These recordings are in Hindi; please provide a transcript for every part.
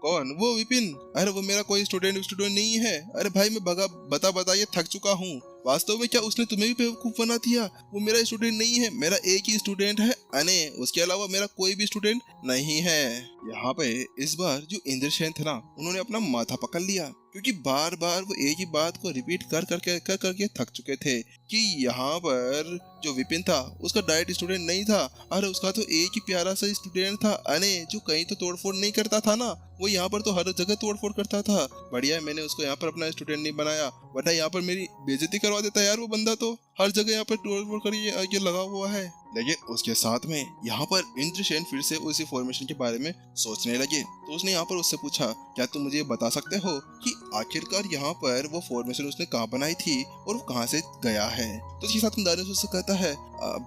कौन? वो विपिन? अरे वो मेरा कोई स्टूडेंट स्टूडेंट नहीं है। अरे भाई मैं बता ये थक चुका हूँ। वास्तव में क्या उसने तुम्हें भी बेवकूफ बना दिया? वो मेरा स्टूडेंट नहीं है, मेरा एक ही स्टूडेंट है अने, उसके अलावा मेरा कोई भी स्टूडेंट नहीं है। यहाँ पे इस बार जो इंद्रसेन थे ना, उन्होंने अपना माथा पकड़ लिया, क्योंकि बार बार वो एक ही बात को रिपीट कर करके थक चुके थे कि यहाँ पर जो विपिन था उसका डायरेक्ट स्टूडेंट नहीं था। अरे उसका तो एक ही प्यारा सा स्टूडेंट था अने, जो कहीं तो तोड़फोड़ नहीं करता था ना, वो यहाँ पर तो हर जगह तोड़फोड़ करता था। बढ़िया है मैंने उसको यहाँ पर अपना स्टूडेंट नहीं बनाया, वरना यहाँ पर मेरी बेइज्जती करवा देता यार। वो बंदा तो हर जगह यहाँ पर तोड़फोड़ कर ये लगा हुआ है। लेकिन उसके साथ में यहाँ पर इंद्रसेन फिर से उसी फॉर्मेशन के बारे में सोचने लगे। तो उसने यहाँ पर उससे पूछा, क्या तुम मुझे बता सकते हो कि आखिरकार यहाँ पर वो फॉर्मेशन उसने कहाँ बनाई थी और वो कहाँ से गया है? तो उसके साथ में दानिश उससे कहता है,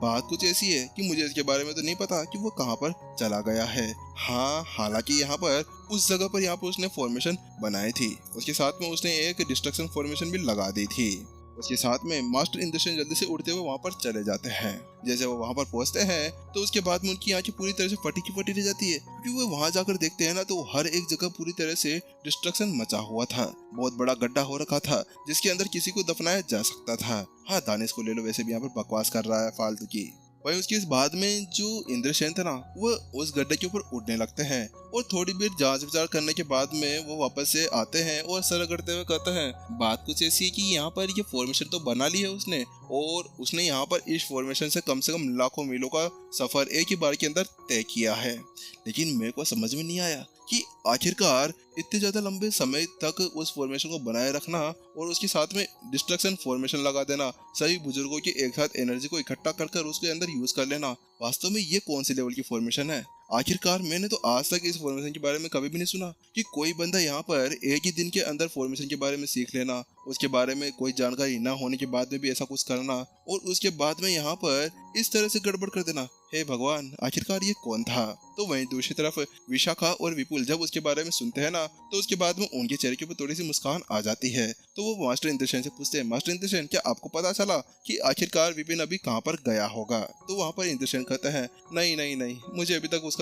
बात कुछ ऐसी है कि मुझे इसके बारे में तो नहीं पता कि वो कहाँ पर चला गया है। हाँ, हालांकि यहाँ पर उस जगह पर यहाँ पर उसने फॉर्मेशन बनाई थी, उसके साथ में उसने एक डिस्ट्रक्शन फॉर्मेशन भी लगा दी थी। उसके साथ में मास्टर इंद्रसेन जल्दी से उड़ते हुए वहाँ पर चले जाते हैं। जैसे वो वहाँ पर पहुँचते हैं तो उसके बाद में उनकी आंखें पूरी तरह से फटी की फटी रह जाती है, क्योंकि वो वहाँ जाकर देखते हैं ना तो हर एक जगह पूरी तरह से डिस्ट्रक्शन मचा हुआ था। बहुत बड़ा गड्ढा हो रखा था जिसके अंदर किसी को दफनाया जा सकता था। हाँ, दानिश को ले लो, वैसे भी यहाँ पर बकवास कर रहा है फालतू की। वहीं उसके इस बाद में जो इंद्रसेन था ना, वो उस गड्ढे के ऊपर उड़ने लगते हैं और थोड़ी देर जांच विचार करने के बाद में वो वापस से आते हैं और सर रगड़ते हुए कहते हैं, बात कुछ ऐसी है कि यहाँ पर ये फॉर्मेशन तो बना ली है उसने, और उसने यहाँ पर इस फॉर्मेशन से कम लाखों मीलों का सफर एक ही बार के अंदर तय किया है। लेकिन मेरे को समझ में नहीं आया कि आखिरकार इतने ज्यादा लंबे समय तक उस फॉर्मेशन को बनाए रखना और उसके साथ में डिस्ट्रक्शन फॉर्मेशन लगा देना, सभी बुजुर्गों की एक साथ एनर्जी को इकट्ठा कर उसके अंदर यूज कर लेना, वास्तव में ये कौन सी लेवल की फॉर्मेशन है? आखिरकार मैंने तो आज तक इस फॉर्मेशन के बारे में कभी भी नहीं सुना कि कोई बंदा यहाँ पर एक ही दिन के अंदर फॉर्मेशन के बारे में सीख लेना, उसके बारे में कोई जानकारी ना होने के बाद में भी ऐसा कुछ करना और उसके बाद में यहाँ पर इस तरह से गड़बड़ कर देना। हे भगवान, आखिरकार ये कौन था? तो वहीं दूसरी तरफ विशाखा और विपुल जब उसके बारे में सुनते हैं ना, तो उसके बाद में उनके चेहरे के ऊपर थोड़ी सी मुस्कान आ जाती है। तो वो मास्टर इंद्रसेन से पूछते हैं, मास्टर इंद्रसेन, क्या आपको पता चला कि आखिरकार विपिन अभी कहाँ पर गया होगा? तो वहाँ पर इंद्रसेन कहता है, नहीं, मुझे अभी तक उसका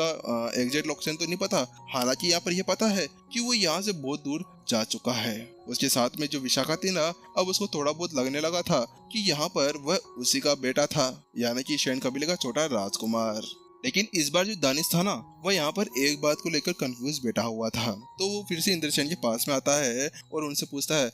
एग्जैक्ट लोकेशन तो नहीं पता, हालांकि यहाँ पर यह पता है कि वो यहाँ से बहुत दूर जा चुका है। उसके साथ में जो विशाखा थी ना, अब उसको थोड़ा बहुत लगने लगा था कि यहाँ पर वह उसी का बेटा था, यानी कि शैन कबीले का छोटा राजकुमार। लेकिन इस बार जो दानिश था ना, वह यहाँ पर एक बात को लेकर कंफ्यूज बैठा हुआ था। तो वो फिर से इंद्रसेन के पास में आता है और उनसे पूछता है,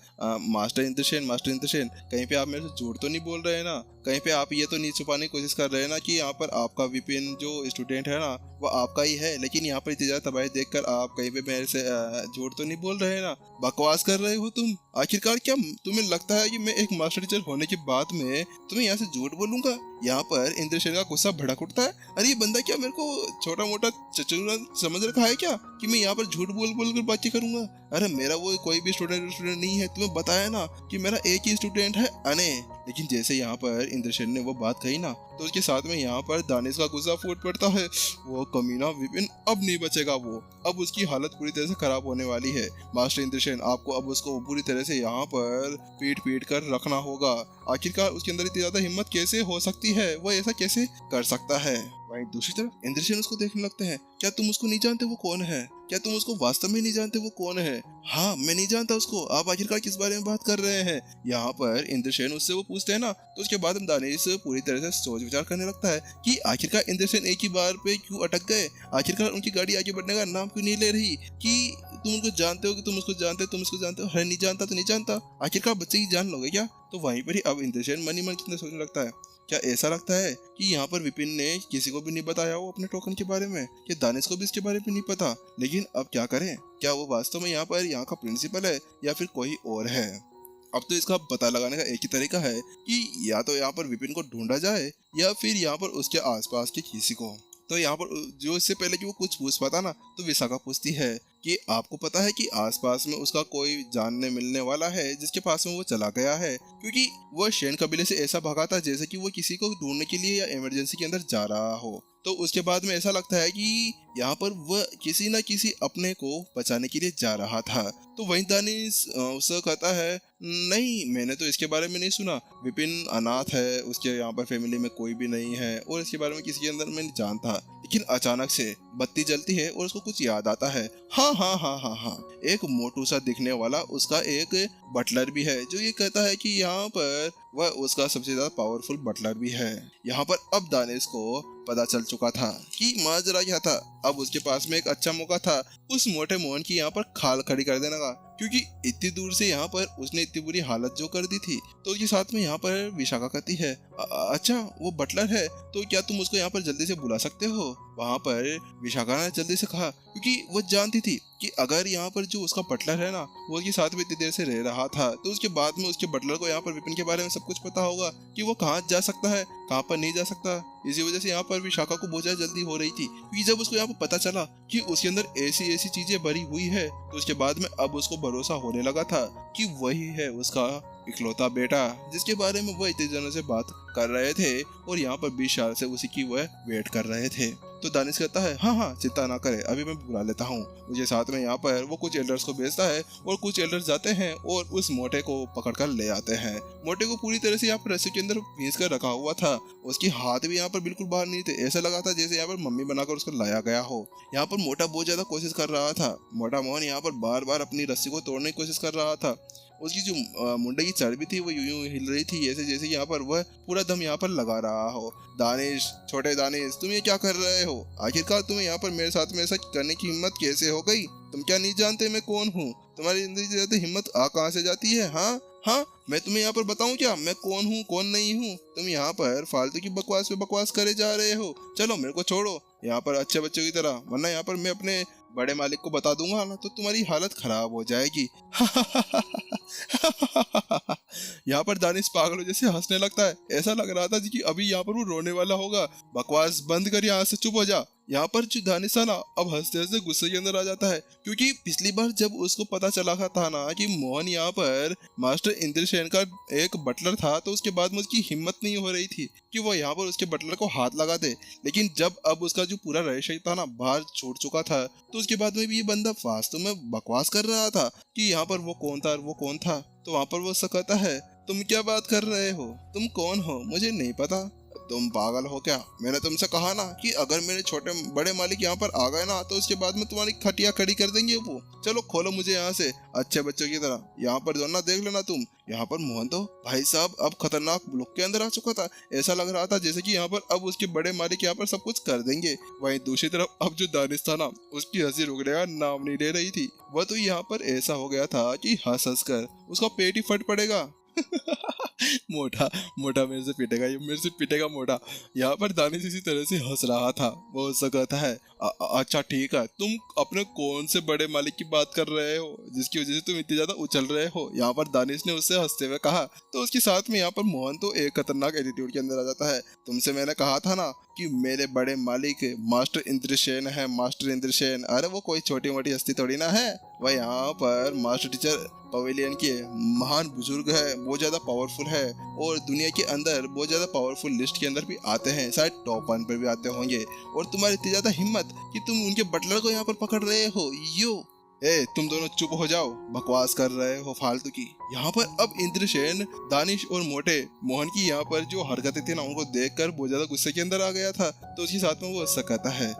मास्टर इंद्रसेन, कहीं पे आप मेरे से झूठ तो नहीं बोल रहे हैं ना? कहीं पे आप ये तो नहीं छुपाने की कोशिश कर रहे हैं ना कि यहाँ पर आपका विपिन जो स्टूडेंट है ना, वो आपका ही है, लेकिन यहाँ पर इतनी ज्यादा तबाही देखकर आप कहीं पे मेरे से झूठ तो नहीं बोल रहे हैं ना? बकवास कर रहे हो तुम? आखिरकार क्या तुम्हें लगता है कि मैं एक मास्टर टीचर होने के बाद में तुम्हें यहाँ से झूठ बोलूंगा? यहाँ पर इंद्रसेन का गुस्सा भड़क उठता है। अरे ये बंदा क्या मेरे को छोटा मोटा चचुरा समझ रखा है क्या कि मैं यहाँ पर झूठ बोल कर बातें करूंगा? अरे मेरा वो कोई भी स्टूडेंट नहीं है, तुम्हें बताया ना कि मेरा एक ही स्टूडेंट है अने। लेकिन जैसे यहाँ पर इंद्रसेन ने वो बात कही ना, तो उसके साथ में यहाँ पर दानिश का गुस्सा फूट पड़ता है। वो कमीना विपिन अब नहीं बचेगा, वो अब उसकी हालत पूरी तरह से खराब होने वाली है। मास्टर इंद्रसेन, आपको अब उसको पूरी तरह से यहाँ पर पीट कर रखना होगा। आखिरकार उसके अंदर इतनी ज्यादा हिम्मत कैसे हो सकती है? वो ऐसा कैसे कर सकता है? वहीं दूसरी तरफ इंद्रसेन उसको देखने लगते हैं। क्या तुम उसको नहीं जानते वो कौन है? क्या तुम उसको वास्तव में नहीं जानते वो कौन है? हाँ, मैं नहीं जानता उसको। आप आखिरकार किस बारे में बात कर रहे हैं? यहाँ पर इंद्रसेन उससे वो पूछते हैं ना, तो उसके बाद हम दानिश पूरी तरह से सोच विचार करने लगता है कि आखिरकार इंद्रसेन एक ही बार पे क्यों अटक गए? आखिरकार उनकी गाड़ी आगे बढ़ने का नाम क्यों नहीं ले रही कि तुम उनको जानते हो, कि तुम उसको जानते हो, तुम उसको जानते हो? है नहीं जानता तो नहीं जानता, आखिरकार बच्चे की जान लोगे क्या? तो वहीं पर ही अब इंद्रसेन मन ही मन कितना सोचने लगता है। क्या ऐसा लगता है कि यहाँ पर विपिन ने किसी को भी नहीं बताया हो अपने टोकन के बारे में, कि दानिश को भी इसके बारे में नहीं पता? लेकिन अब क्या करें? क्या वो वास्तव में यहाँ का प्रिंसिपल है या फिर कोई और है? अब तो इसका पता लगाने का एक ही तरीका है कि या तो यहाँ पर विपिन को ढूंढा जाए या फिर यहाँ पर उसके आसपास के किसी को। तो यहाँ पर जो इससे पहले कि वो कुछ पूछ पाता ना, तो विशाखा पूछती है कि आपको पता है कि आसपास में उसका कोई जानने मिलने वाला है जिसके पास में वो चला गया है? क्योंकि वो शैन कबीले से ऐसा भागा था जैसे कि वो किसी को ढूंढने के लिए या इमरजेंसी के अंदर जा रहा हो। तो उसके बाद में ऐसा लगता है कि यहाँ पर वह किसी न किसी अपने को बचाने के लिए जा रहा था। तो वहीं दानिश उससे कहता है, नहीं, मैंने तो इसके बारे में नहीं सुना। विपिन अनाथ है, उसके यहाँ पर फैमिली में कोई भी नहीं है और इसके बारे में किसी के अंदर मैं नहीं जानता। लेकिन अचानक से बत्ती जलती है और उसको कुछ याद आता है। हाँ हाँ हाँ हाँ हाँ, एक मोटू सा दिखने वाला उसका एक बटलर भी है जो ये कहता है कि यहाँ पर वह उसका सबसे ज्यादा पावरफुल बटलर भी है। यहाँ पर अब दानिश को पता चल चुका था कि माजरा क्या था। अब उसके पास में एक अच्छा मौका था उस मोटे मोहन की यहाँ पर खाल खड़ी कर देने का, क्योंकि इतनी दूर से यहाँ पर उसने इतनी बुरी हालत जो कर दी थी। तो उसके साथ में यहाँ पर विशाखा कहती है, अच्छा वो बटलर है, तो क्या तुम उसको यहाँ पर जल्दी से बुला सकते हो? वहाँ पर विशाखा ने जल्दी से कहा, क्योंकि वो जानती थी कि अगर यहाँ पर जो उसका बटलर है ना वो उसके साथ में इतनी देर से रह रहा था, तो उसके बाद में उसके बटलर को यहाँ पर विपिन के बारे में सब कुछ पता होगा कि वो कहाँ जा सकता है, कहाँ पर नहीं जा सकता। इसी वजह से यहाँ पर विशाखा को बहुत ज्यादा जल्दी हो रही थी, क्योंकि जब उसको यहाँ पर पता चला कि उसके अंदर ऐसी ऐसी चीजें भरी हुई है, तो उसके बाद में अब उसको भरोसा होने लगा था कि वही है उसका इकलौता बेटा, जिसके बारे में वह इतने दिनों से बात कर रहे थे और यहाँ पर 20 साल से उसी की वह वेट कर रहे थे। तो दानिश कहता है, हाँ हाँ चिंता ना करे, अभी मैं बुला लेता हूँ। मुझे साथ में यहाँ पर वो कुछ एल्डर्स को भेजता है और कुछ एल्डर्स जाते हैं और उस मोटे को पकड़ कर ले आते हैं। मोटे को पूरी तरह से यहाँ पर रस्सी के अंदर भींस कर रखा हुआ था, उसकी हाथ भी यहाँ पर बिल्कुल बाहर नहीं थे, ऐसा लगा था जैसे यहाँ पर मम्मी बनाकर उसको लाया गया हो। यहाँ पर मोटा बहुत ज्यादा कोशिश कर रहा था। मोटा मोहन यहाँ पर बार बार अपनी रस्सी को तोड़ने की कोशिश कर रहा था। उसकी जो मुंडे की चर्बी थी वो यूं यूं हिल रही थी, ऐसे जैसे यहाँ पर वह पूरा दम यहाँ पर लगा रहा हो। दानिश, छोटे दानिश, तुम ये क्या कर रहे हो? आखिरकार तुम्हें यहाँ पर मेरे साथ में ऐसा करने की हिम्मत कैसे हो गई? तुम क्या नहीं जानते मैं कौन हूँ? तुम्हारी जिंदगी से हिम्मत आ कहाँ से जाती है? हाँ हाँ, मैं तुम्हें यहाँ पर बताऊँ क्या मैं कौन हूँ कौन नहीं हूँ? तुम यहाँ पर फालतू की बकवास पे बकवास करे जा रहे हो। चलो मेरे को छोड़ो यहाँ पर अच्छे बच्चों की तरह, वरना यहाँ पर मैं अपने बड़े मालिक को बता दूंगा ना तो तुम्हारी हालत खराब हो जाएगी। यहाँ पर दानिश पागलों जैसे हंसने लगता है। ऐसा लग रहा था कि अभी यहाँ पर वो रोने वाला होगा। बकवास बंद कर, यहाँ से चुप हो जा। यहाँ पर जो दानिश था ना अब हंसते हंसते गुस्से के अंदर आ जाता है, क्योंकि पिछली बार जब उसको पता चला था ना कि मोहन यहाँ पर मास्टर इंद्रसेन का एक बटलर था, तो उसके बाद में उसकी हिम्मत नहीं हो रही थी कि वो यहाँ पर उसके बटलर को हाथ लगा दे। लेकिन जब अब उसका जो पूरा रहस्य था ना बाहर छूट चुका था, तो उसके बाद में भी ये बंदा वास्तव में बकवास कर रहा था कि यहाँ पर वो कौन था वो कौन था। तो वहाँ पर वो कहता है, तुम क्या बात कर रहे हो? तुम कौन हो? मुझे नहीं पता। तुम पागल हो क्या? मैंने तुमसे कहा ना कि अगर मेरे छोटे बड़े मालिक यहाँ पर आ गए ना तो उसके बाद में तुम्हारी खटिया खड़ी कर देंगे वो। चलो खोलो मुझे यहाँ से अच्छे बच्चों की तरह। यहाँ पर जो ना देख लेना तुम। यहाँ पर मोहन तो भाई साहब अब खतरनाक लुक के अंदर आ चुका था। ऐसा लग रहा था जैसे कि यहाँ पर अब उसके बड़े मालिक यहाँ पर सब कुछ कर देंगे। वहीं दूसरी तरफ अब जो दानिश था ना उसकी हंसी रुकने का नाम नहीं ले रही थी। वह तो यहाँ पर ऐसा हो गया था कि हंस हंस कर उसका पेट ही फट पड़ेगा। मोटा मोटा मेरे से पिटेगा, ये मेरे से पिटेगा मोटा। यहाँ पर दानिश इसी तरह से हंस रहा था। वो उससे कहता है, अच्छा ठीक है, तुम अपने कौन से बड़े मालिक की बात कर रहे हो जिसकी वजह से तुम इतने ज्यादा उछल रहे हो? यहाँ पर दानिश ने उससे हंसते हुए कहा। तो उसके साथ में यहाँ पर मोहन तो एक खतरनाक एटीट्यूड के अंदर आ जाता है। तुमसे मैंने कहा था ना कि मेरे बड़े मालिक मास्टर इंद्रसेन है, मास्टर इंद्रसेन। अरे वो कोई छोटी मोटी हस्ती थोड़ी ना है। वह यहाँ पर मास्टर टीचर पवेलियन के महान बुजुर्ग है, बहुत ज्यादा पावरफुल है और दुनिया के अंदर बहुत ज्यादा पावरफुल लिस्ट के अंदर भी आते हैं, शायद टॉप 1 पर भी आते होंगे। और तुम्हारी इतनी ज्यादा हिम्मत कि तुम उनके बटलर को यहाँ पर पकड़ रहे हो। यो तुम दोनों चुप हो जाओ, बकवास कर रहे हो फालतू की। यहाँ पर अब इंद्रसेन दानिश और मोटे मोहन की यहाँ पर जो हरकतें थी ना उनको देखकर बहुत ज्यादा गुस्से के अंदर आ गया था। तो उसके साथ में वो ऐसा कहता है,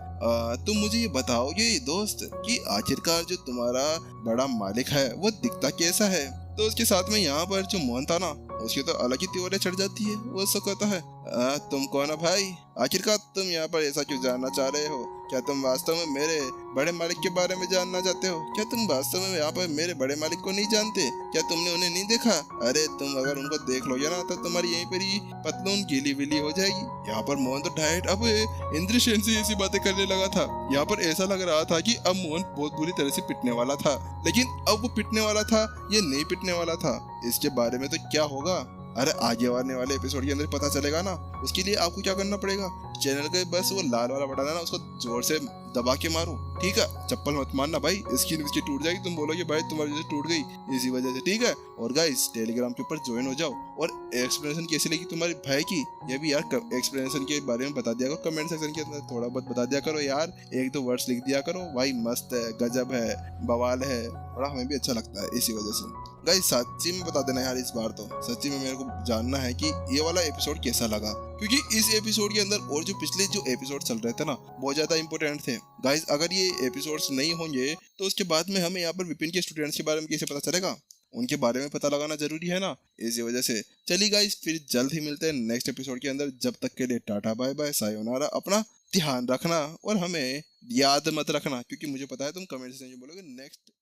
तुम मुझे ये बताओगे दोस्त कि आखिरकार जो तुम्हारा बड़ा मालिक है वो दिखता कैसा है? तो उसके साथ में यहाँ पर जो मोहन था ना उसकी तो अलग ही त्योरे चढ़ जाती है। वो ऐसा कहता है, तुम कौन है भाई? आखिरकार तुम यहाँ पर ऐसा क्यों जानना चाह रहे हो? क्या तुम वास्तव में मेरे बड़े मालिक के बारे में जानना चाहते हो? क्या तुम वास्तव में यहाँ पर मेरे बड़े मालिक को नहीं जानते? क्या तुमने उन्हें नहीं देखा? अरे तुम अगर उनको देख लोगे ना तो तुम्हारी यहीं पर ही पतलून गीली विली हो जाएगी। यहाँ पर मोहन तो डायरेक्ट अब इंद्रसेन से ऐसी बातें करने लगा था। यहाँ पर ऐसा लग रहा था कि अब मोहन बहुत बुरी तरह से पिटने वाला था, लेकिन अब वो पिटने वाला था ये नहीं पिटने वाला था। इसके बारे में तो क्या होगा अरे आगे आने वाले एपिसोड के अंदर पता चलेगा ना। उसके लिए आपको क्या करना पड़ेगा, चैनल का बस वो लाल वाला बटन है ना उसको जोर से दबा के मारो, ठीक है? चप्पल मत मारना भाई, स्किन उसकी टूट जाएगी, तुम बोलोगे भाई तुम्हारी वजह से टूट गई इसी वजह से, ठीक है? और गाइस टेलीग्राम के ऊपर ज्वाइन हो जाओ और एक्सप्लेनेशन कैसी लगी तुम्हारे भाई की ये भी यार एक्सप्लेनेशन के बारे में बता दिया करो कमेंट सेक्शन के अंदर, थोड़ा बहुत बता दिया करो यार, 1-2 वर्ड्स लिख दिया करो भाई, मस्त है, गजब है, बवाल है, थोड़ा हमें भी अच्छा लगता है इसी वजह से। गाइस सच्ची में बता देना यार, इस बार तो सच्ची में मेरे को जानना है कि ये वाला एपिसोड कैसा लगा, क्योंकि इस एपिसोड के अंदर और जो पिछले जो एपिसोड चल रहे थे ना बहुत ज्यादा इंपॉर्टेंट थे। गाइस अगर ये एपिसोड्स नहीं होंगे तो उसके बाद में हमें यहाँ पर विपिन के स्टूडेंट्स के बारे में कैसे पता चलेगा, उनके बारे में पता लगाना जरूरी है ना, इसी वजह से। चलिए गाइस फिर जल्द ही मिलते हैं नेक्स्ट एपिसोड के अंदर, जब तक के लिए टाटा बाय बाय सायोनारा। अपना ध्यान रखना और हमें याद मत रखना, क्योंकि मुझे पता है तुम कमेंट से बोलोगे नेक्स्ट